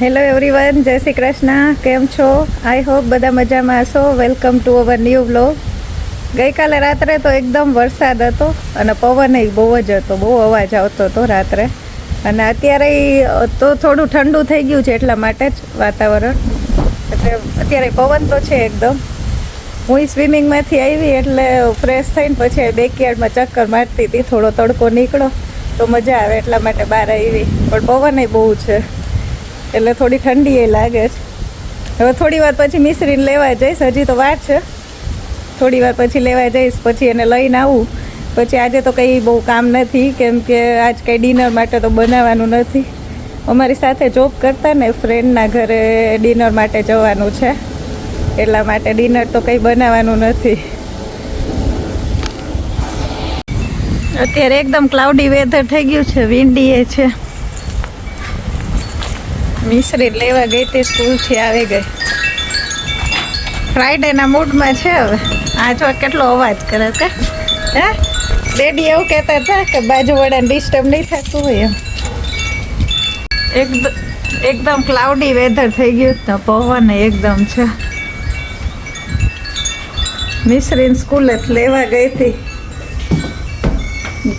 Hello everyone, જય શ્રી કૃષ્ણ. કેમ છો? આઈ હોપ બધા મજામાં હશો. Welcome to our new vlog. ગઈકાલે રાત્રે તો એકદમ વરસાદ હતો અને પવન બહુ જ હતો, બહુ અવાજ આવતો હતો રાત્રે. અને અત્યારે તો થોડું ઠંડુ થઈ ગયું છે, એટલા માટે જ વાતાવરણ. એટલે અત્યારે પવન તો છે એકદમ. હું સ્વિમિંગમાંથી આવી એટલે ફ્રેશ થઈને પછી બેકયાર્ડમાં ચક્કર મારતી હતી. થોડો તડકો નીકળો તો મજા આવે, એટલા માટે બહાર આવી. પણ પવન બહુ છે એટલે થોડી ઠંડી લાગે છે. હવે થોડી વાર પછી મિશ્રીને લેવા જઈશ, હજી તો વાર છે. થોડી વાર પછી લેવા જઈશ, પછી એને લઈને આવું. પછી આજે તો કંઈ બહુ કામ નથી, કેમ કે આજ કંઈ ડિનર માટે તો બનાવવાનું નથી. અમારી સાથે જોબ કરતા ને ફ્રેન્ડના ઘરે ડિનર માટે જવાનું છે, એટલા માટે ડિનર તો કંઈ બનાવવાનું નથી. અત્યારે એકદમ ક્લાઉડી વેધર થઈ ગયું છે, વિન્ડી એ છે. મિશ્રી લેવા ગઈ તે સ્કૂલથી આવી ગઈ. ફ્રાઈડેના મૂડમાં છે હવે. આ જો કેટલો અવાજ કરે છે. હે ડેડી એવું કહેતા હતા કે બાજુવાળાને ડિસ્ટર્બ નહીં થતું હોય એમ. એકદમ ક્લાઉડી વેધર થઈ ગયું તો પવન એકદમ છે. મિશ્રીને સ્કૂલે લેવા ગઈ હતી.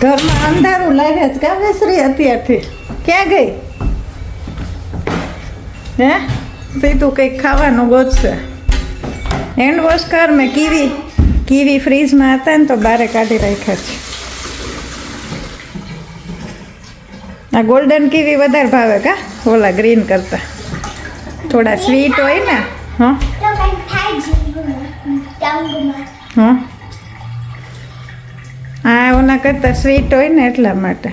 ઘરમાં અંધારું લાગે છે કા મિશ્રી અત્યારથી? ક્યાં ગઈ? હે સીધું કંઈક ખાવાનું ગોતશે. હેન્ડ વોશ કર. મેં કીવી ફ્રીજમાં હતા ને તો બારે કાઢી રાખ્યા છે. આ ગોલ્ડન કીવી વધારે ભાવે કા ઓલા ગ્રીન કરતા? થોડા સ્વીટ હોય ને. હા હા, આ ઓના કરતા સ્વીટ હોય ને એટલા માટે.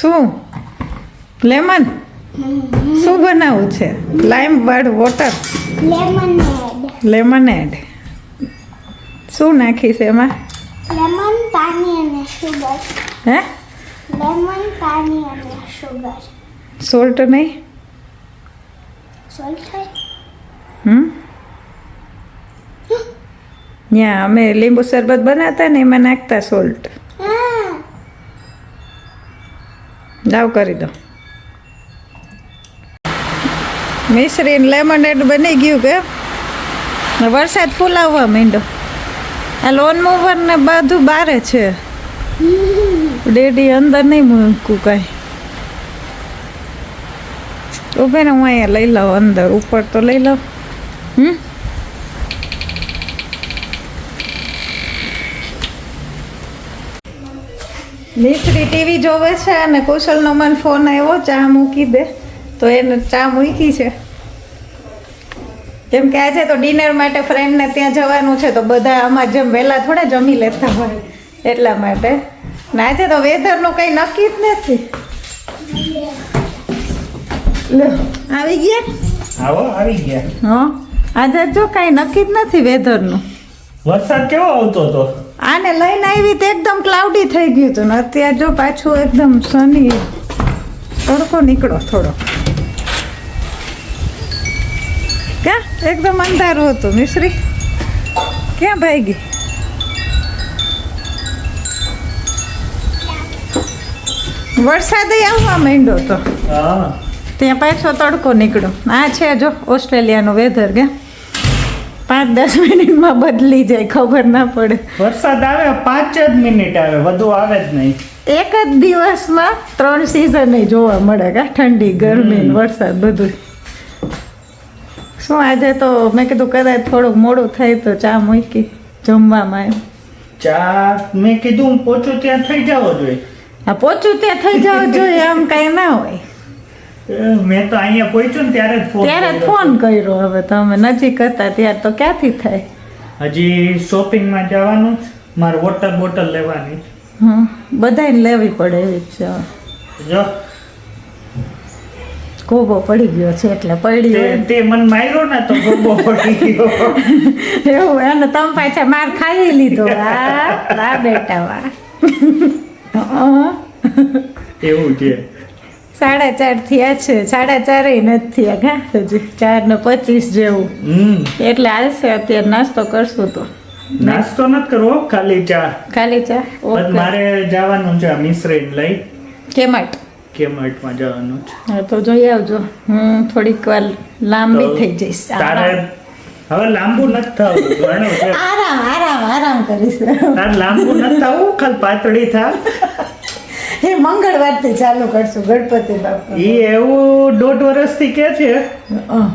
શું લેમન? શું બનાવવું છે? લાઈમ વાળું વોટર? લેમનેડ. શું નાખીશ એમાં? લેમન, પાણી અને સુગર. હે લેમન, પાણી અને સુગર. સોલ્ટ નહીં? સોલ્ટ હોય? ત્યાં અમે લીંબુ શરબત બનાવતા ને એમાં નાખતા સોલ્ટ. જાવ કરી દો. મિશ્રી લેમનેડ બની ગયું કે? વરસાદ ફૂલાવવા માંડ્યો. આ લોન મૂવર ને બધું બારે છે. ડેડી અંદર નહીં મૂકું કાંઈ. ઉભે ને હું અહીંયા લઈ લઉં અંદર. ઉપર તો લઈ લઉં. મિશ્રી ટીવી જોવે છે અને કુશલનો મને ફોન આવ્યો ચા મૂકી દે, તો એને ચા મૂકી છે. કેમ કે આજે તો ડિનર માટે ફ્રેન્ડને ત્યાં જવાનું છે, તો બધા અમારે જેમ વહેલા થોડા જમી લેતા હોય એટલા માટે. ને આજે તો વેધરનું કંઈ નક્કી જ નથી. લો આવી ગયા. આવો આવી ગયા. હા, આજે જો કાંઈ નક્કી જ નથી વેધરનું. વરસાદ કેવો આવતો હતો? આને લઈને આવી તો એકદમ ક્લાઉડી થઈ ગયું હતું ને અત્યારે જો પાછું એકદમ સની તડકો નીકળો થોડો. ક્યાં એકદમ અંધારું હતું. મિશ્રી ક્યાં ભાગી? વરસાદ આવવા માંડ્યો તો હા, ત્યાં પાછો તડકો નીકળ્યો. આ છે જો ઓસ્ટ્રેલિયાનું વેધર કે 5-10 મિનિટમાં બદલી જાય, ખબર ના પડે. વરસાદ આવે 5 જ મિનિટ આવે, વધુ આવે જ નહીં. એક જ દિવસમાં 3 સિઝન જોવા મળે કા? ઠંડી, ગરમી, વરસાદ બધું. શું આજે તો મેં કીધું કદાચ થોડુંક મોડું થાય તો ચા મૂકી જમવામાં એમ. ચા મેં કીધું પોચું ત્યાં થઈ જવો જોઈએ. હા, પોચું ત્યાં થઈ જવું જોઈએ, આમ કાંઈ ના હોય. મેં તો અહીંયા પહોંચ્યું ને ત્યારે જ ફોન કર્યો. હવે તમે નજીક હતા ત્યારે તો ક્યાંથી થાય? હજી શોપિંગમાં જવાનું, મારે વોટર બોટલ લેવાની. બધાને લેવી પડે એવી જ છે. જો ગોબો પડી ગયો છે એટલે પડી તે મને માર્યો ને તો ગોબો પડી ગયો. એવું એને તમે પાછા માર ખાઈ લીધો. વાહ બેટા વાહ. એવું છે. 4:30 થયા છે. 4:30 નથી થયા કા હજી 4:25 જેવું. એટલે હાલશે. અત્યારે નાસ્તો કરશું તો. નાસ્તો નથી કરવો, ખાલી ચા. ખાલી ચા? મારે જવાનું છે મિશ્રીને લઈ. કેમાટ? કેમર્ટમાં જવાનું છે. હા તો જોઈ આવજો. હું થોડીક વાર લાંબી તો થઈ જઈશ. તારે હવે લાંબુ નથી થવું, ઘણું છે. આરામ કરીશ. તારે લાંબુ નથી થવું, ખાલી પાતળી થા. એ મંગળવારથી ચાલુ કરશું ગણપતિ બાપા. એ એવું 1.5 વર્ષથી કે છે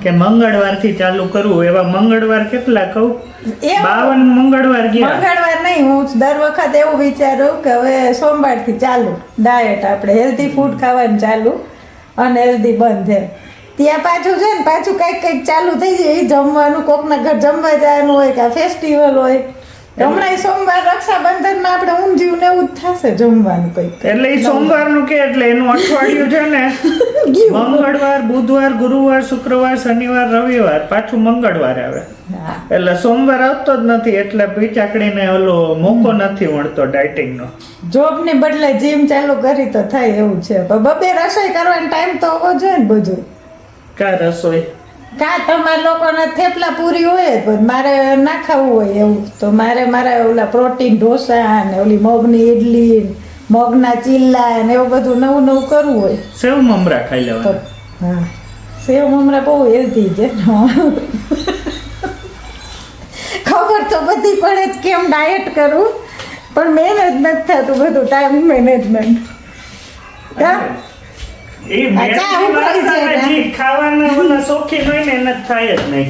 કે મંગળવારથી ચાલુ કરવું. એવા મંગળવાર કેટલા કહું? 52 મંગળવાર ગયા. મંગળવાર નહીં, હું દર વખત એવું વિચારું કે હવે સોમવારથી ચાલુ ડાયટ, આપણે હેલ્ધી ફૂડ ખાવાનું ચાલુ અને હેલ્ધી બંધ એમ. ત્યાં પાછું છે ને પાછું કંઈક ચાલુ થઈ જાય. એ જમવાનું કોકના ઘર જમવા જવાનું હોય કે ફેસ્ટિવલ હોય. હમણાં સોમવાર રક્ષાબંધનમાં આપણે ઊંધિયું ને એવું જ થશે જમવાનું કંઈક. એટલે એ સોમવારનું કે એટલે એનું અઠવાડિયું છે ને મંગળવાર, બુધવાર, ગુરુવાર, શુક્રવાર, શનિવાર, રવિવાર, પાછું મંગળવાર આવે. એટલે સોમવાર આવતો જ નથી. એટલે પીચાકડીને ઓલો મોકો નથી મળતો ડાયટિંગનો. જોબ ને બદલે જીમ ચાલુ કરી તો થાય એવું છે. પણ બબે રસોઈ કરવાનો ટાઈમ તો હોવો જોઈએ ને બધું. કા રસોઈ કા તમારા લોકોને થેપલા પૂરી હોય જ, પણ મારે ના ખાવું હોય એવું તો મારે ઓલા પ્રોટીન ઢોસા ને ઓલી મગની ઇડલી, મગના ચીલા ને એવું બધું નવું નવું કરવું હોય. સેવ મમરા ખાઈ તો લેવાના. હા, સેવ મમરા બહુ હેલ્ધી છે. ખબર તો બધી પડે જ કેમ ડાયટ કરવું, પણ મહેનત નથી થતું બધું ટાઈમ મેનેજમેન્ટ. એ ખાવાના ઓલા શોખીન હોય ને એને થાય જ નહીં.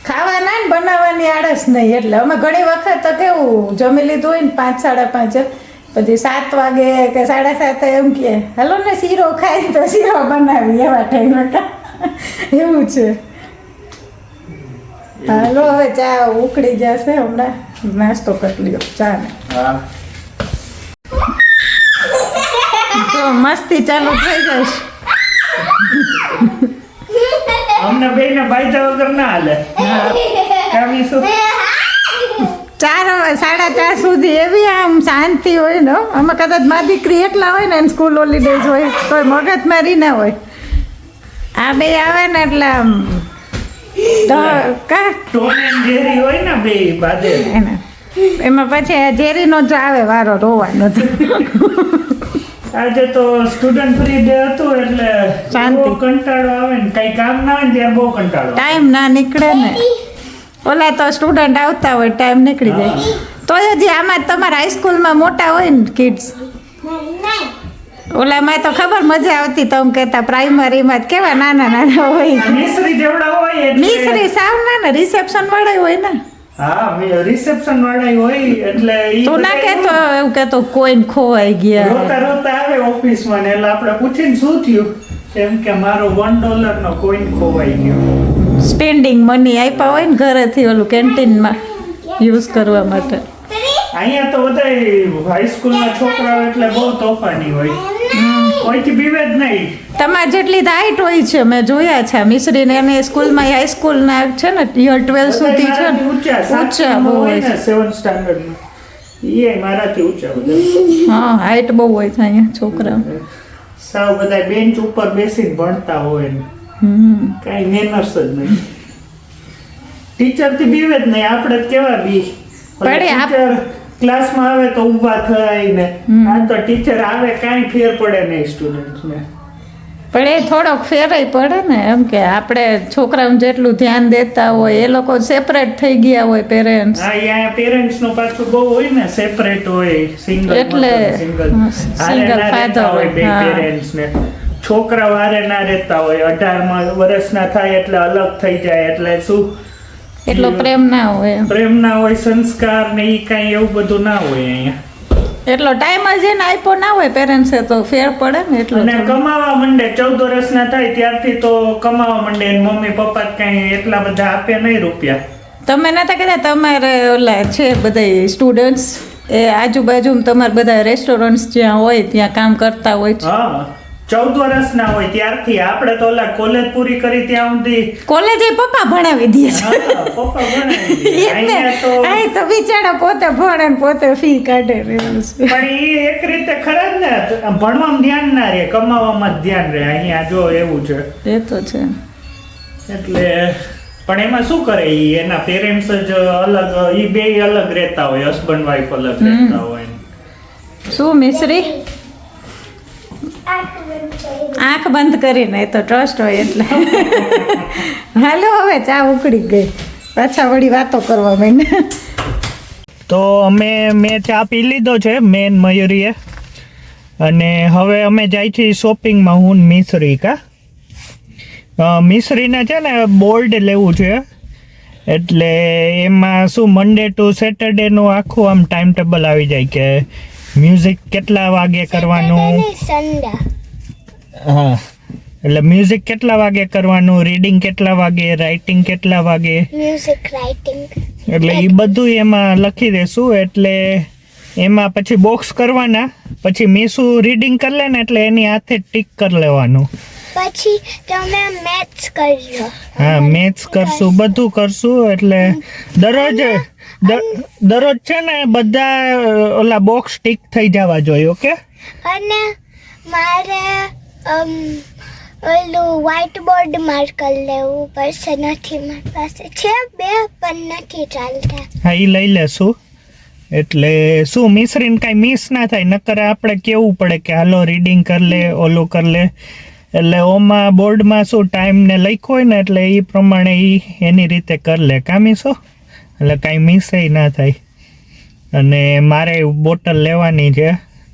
ખાવાના ને બનાવવાની આળસ નહીં. એટલે અમે ઘણી વખત તો કેવું જમી લીધું હોય ને 5, 5:30, પછી 7 વાગે કે 7:30 એમ કે હાલો ને શીરો ખાય તો શીરો બનાવી, એવા ટાઈમ એવું છે. હાલો હવે ચા ઉકળી જશે, હમણાં નાસ્તો કરી લ્યો ચા ને. હા, તો મસ્તી ચાલુ થઈ જશે. અમને બેયને બાયજા વગર ના હાલે. કામીશું 4:30 સુધી એવી આમ શાંતિ હોય ને. અમે કદાચ મારી દીકરી એકલા હોય ને સ્કૂલ હોલિડેઝ હોય તો મગજમારી ના હોય. આ બે આવે ને એટલે આમ તો ટોમ એન્ડ જેરી હોય ને બે બાદે. એમાં પછી જેરીનો જ આવે વારો રોવાનો. આજે તો સ્ટુડન્ટ ફ્રી ડે હતું એટલે શાંતિ. બહુ કંટાળો આવે ને, કઈ કામ ના હોય ને ત્યારે બહુ કંટાળો. ટાઈમ ના નીકળે ને. ઓલા તો સ્ટુડન્ટ આવતા હોય ટાઈમ નીકળી જાય. તો હજી આમાં તમારા હાઈસ્કૂલમાં મોટા હોય ને કિડ્સ, ઓલામાં તો ખબર મજા આવતી. તમે કહેતા પ્રાઇમરીમાં કેવા નાના નાના હોય. મિશ્રી જેવડા હોય એટલે. મિશ્રી સાવ નાના રિસેપ્શન વાળા હોય ને. હા, રિસેપ્શન વાળા હોય એટલે ઈ તું ના બધા કહેતો એવું કહેતો કોઈને ખોવાઈ ગયા. રોતા રોતા આવે ઓફિસમાં ને એટલે આપણે પૂછીને શું થયું, એમ કે મારો $1 નો કોઈન ખોવાઈ ગયો. સ્પેન્ડિંગ મની આપ્યા હોય ને ઘરેથી ઓલું કેન્ટીનમાં યુઝ કરવા માટે. અહીંયા તો બધા હાઈસ્કૂલના છોકરાઓ એટલે બહુ તોફાની હોય, કોઈથી બીવે જ નહીં. તમારે જેટલી હાઈટ હોય છે મેં જોયા છે. મિશ્રીને એને સ્કૂલમાં હાઈસ્કૂલના છે ને યર 12 સુધી છે ને ઊંચા બહુ હોય છે. 7th સ્ટાન્ડર્ડમાં એ મારાથી ઊંચા બધા. હા, હાઈટ બહુ હોય છે અહીંયા છોકરા. સાવ બધા બેન્ચ ઉપર બેસીને ભણતા હોય ને કાંઈ મેનર્સ જ નહીં. ટીચરથી બીવે જ નહીં. આપણે જ કેવા બી ટીચર ક્લાસમાં આવે તો ઊભા થાય ને. આ તો ટીચર આવે કાંઈ ફેર પડે નહીં સ્ટુડન્ટ્સને. પણ એ થોડોક ફેરાય પડે ને, એમ કે આપણે છોકરાઓને જેટલું ધ્યાન દેતા હોય એ લોકો સેપરેટ થઈ ગયા હોય પેરેન્ટ્સ. હા, અહીંયા પેરેન્ટ્સ નું પાછું બહુ હોય ને, સેપરેટ હોય, સિંગલ એટલે સિંગલ ફાધર હોય બે પેરેન્ટ્સ ને. છોકરા વારે ના રહેતા હોય, 18 વર્ષના થાય એટલે અલગ થઈ જાય. એટલે શું એટલો પ્રેમ ના હોય. પ્રેમ ના હોય, સંસ્કાર ને ઈ કાંઈ એવું બધું ના હોય અહીંયા. એટલો ટાઈમ જ એને આપ્યો ના હોય પેરેન્ટ્સે તો ફેર પડે ને. એટલો અને કમાવા માંડે 14 વર્ષના થાય ત્યારથી તો કમાવા માંડે. મમ્મી પપ્પા કાંઈ એટલા બધા આપે નહીં રૂપિયા. તમે નતા કહેતા તમારે ઓલા છે બધા સ્ટુડન્ટ્સ એ આજુબાજુ તમારે બધા રેસ્ટોરન્ટ્સ જ્યાં હોય ત્યાં કામ કરતા હોય છે? હા, 14 વર્ષના હોય ત્યારથી. આપણે તો ઓલા કોલેજ પૂરી કરી ત્યાં સુધી કોલેજ એ પપ્પા ભણાવી દે છે. હા, પપ્પા ભણાવી દે. અહીંયા તો અહીં તો બિચારા પોતે ભણે ને પોતે ફી કાઢે. પણ એ એક રીતે ખરા જ ને, ભણવામાં ધ્યાન ના રહે, કમાવામાં જ ધ્યાન રહે. અહીંયા જો એવું છે. એ તો છે. એટલે પણ એમાં શું કરે, ઈ એના પેરેન્ટ્સ જ અલગ, ઈ બે અલગ રહેતા હોય, હસબન્ડ વાઈફ અલગ રહેતા હોય. શું મિશ્રી આંખ બંધ કરીને, એ તો ટ્રસ્ટ હોય એટલે. હાલો હવે ચા ઉકળી ગઈ, પાછા વળી વાતો કરવા માંડ્યા. તો મેં ચા પી લીધો છે મેન મયુરીએ, અને હવે અમે જાય છીએ શોપિંગમાં. હું ને મિશ્રી મિશ્રીને છે ને બોર્ડ લેવું છે, એટલે એમાં શું મંડે ટુ સેટરડેનું આખું આમ ટાઈમ ટેબલ આવી જાય કે મ્યુઝિક કેટલા વાગે કરવાનું. સન્ડે. હા, એટલે મ્યુઝિક કેટલા વાગે કરવાનું, રીડિંગ કેટલા વાગે, રાઇટિંગ કેટલા વાગે, મ્યુઝિક રાઇટિંગ, એટલે એ બધું એમાં લખી દેશું. એટલે એમાં પછી બોક્સ કરવાના, પછી મીસુ રીડિંગ કરી લે ને એટલે એની હાથે ટીક કરી લેવાનું. પછી તમે મેથ્સ કરજો. હા, મેથ્સ કરશું, બધું કરશું. એટલે દરરોજ છે ને બધા ઓલા બોક્સ ટીક થઈ જવા જોઈએ. ઓકે. અને મારે ઓલું વ્હાઇટ બોર્ડ માર્કર લેવું પડશે. નથી મારી પાસે, છે 2 પણ નથી ચાલતા. હા, એ લઈ લેશું. એટલે શું મિશ્રીને કાંઈ મિસ ના થાય, નકર આપણે કેવું પડે કે હાલો રીડિંગ કરી લે, ઓલું કરી લે. એટલે ઓમાં બોર્ડમાં શું ટાઈમને લખ્યો હોય ને, એટલે એ પ્રમાણે એ એની રીતે કરી લે કામીશો, એટલે કાંઈ મિસ ના થાય. અને મારે બોટલ લેવાની છે,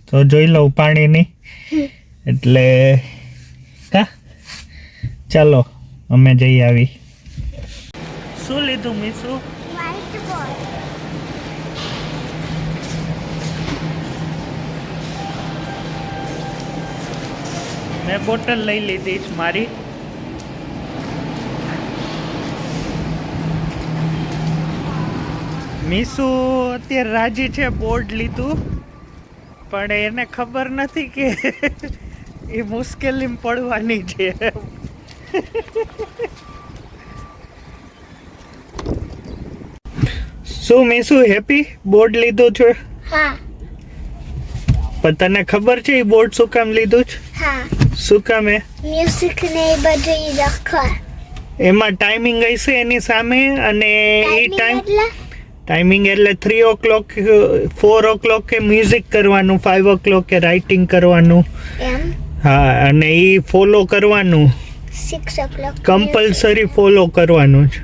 તો જોઈ લઉં પાણીની. એટલે હા, ચાલો અમે જઈ આવી. શું લીધું મીસુ? White board. મેં બોટલ લઈ લીધી છે મારી. મીસુ અત્યારે રાજી છે બોર્ડ લીધું, પણ એને ખબર નથી કે એ મુશ્કેલીમાં પડવાની છે. શું મીસુ હેપી બોર્ડ લીધું છે? હા. પણ તને ખબર છે એ બોર્ડ શું કામ લીધું છે? હા. શું કામ? મ્યુઝિક ને એ બધું લખવા. એમાં ટાઈમિંગ હશે એની સામે, અને એ ટાઈમિંગ એટલે 3 o'clock 4 o'clock મ્યુઝિક કરવાનું, 5 o'clock રાઇટિંગ કરવાનું. એમ. હા, અને એ ફોલો કરવાનું, 6 o'clock કમ્પલસરી ફોલો કરવાનું છે.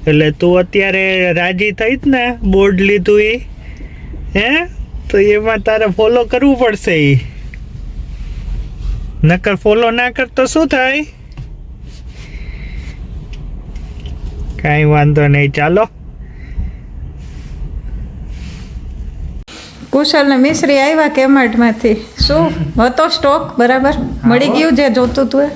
એટલે તું અત્યારે રાજી થઈ જ ને બોર્ડ લીધું એ, હે? તો એમાં તારે ફોલો કરવું પડશે. એ નકર ફોલો ના કરતો શું થાય? કાંઈ વાંધો નહીં, ચાલો. કુશલ ને મિશ્રી આવ્યા કેમાર્ટમાંથી. શું હતો સ્ટોક બરાબર? મળી ગયું જે જોતું તું એ?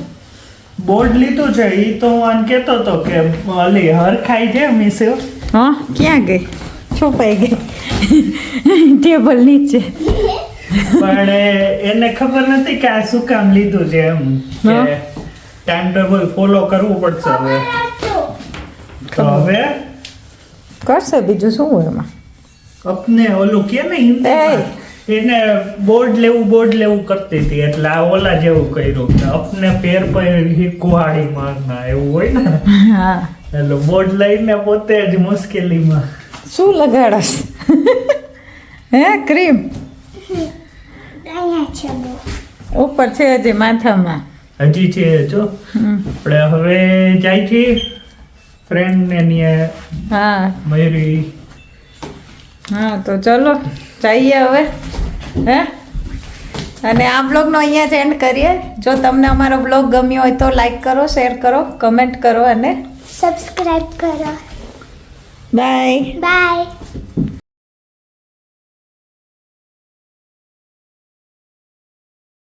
બોર્ડ લીધું છે એ તો હું આને કહેતો હતો કે ઓલી હરખાઈ છે મીસુ. હા, ક્યાં ગઈ? છુપાઈ ગઈ ટેબલ નીચે. પણ એને ખબર નથી કે આ શું કામ લીધું છે, એમ કે ટાઈમ ટેબલ ફોલો કરવું પડશે હવે. તો હવે કરશે, બીજું શું હોય એમાં? આપને ઓલું કે ને હિન્દીમાં, એને બોર્ડ લેવું કરતી હતી, એટલે આ ઓલા જેવું કર્યું કે આપને પેર પર કુહાડી મારના એવું હોય ને. હા, એટલે બોર્ડ લઈને પોતે જ મુશ્કેલીમાં. શું લગાડસ? હે, ક્રીમ અહીંયા છે બહુ. ઉપર છે હજી માથામાં. હજી છે જો. આપણે હવે જાય છે ફ્રેન્ડ ને ત્યાં. હા મયુરી. હા, તો ચલો જઈએ હવે. હે, અને આ બ્લોગનો અહીંયા જ એન્ડ કરીએ. જો તમને અમારો બ્લોગ ગમ્યો હોય તો લાઈક કરો, શેર કરો, કમેન્ટ કરો અને સબસ્ક્રાઇબ કરો. બાય. બાય.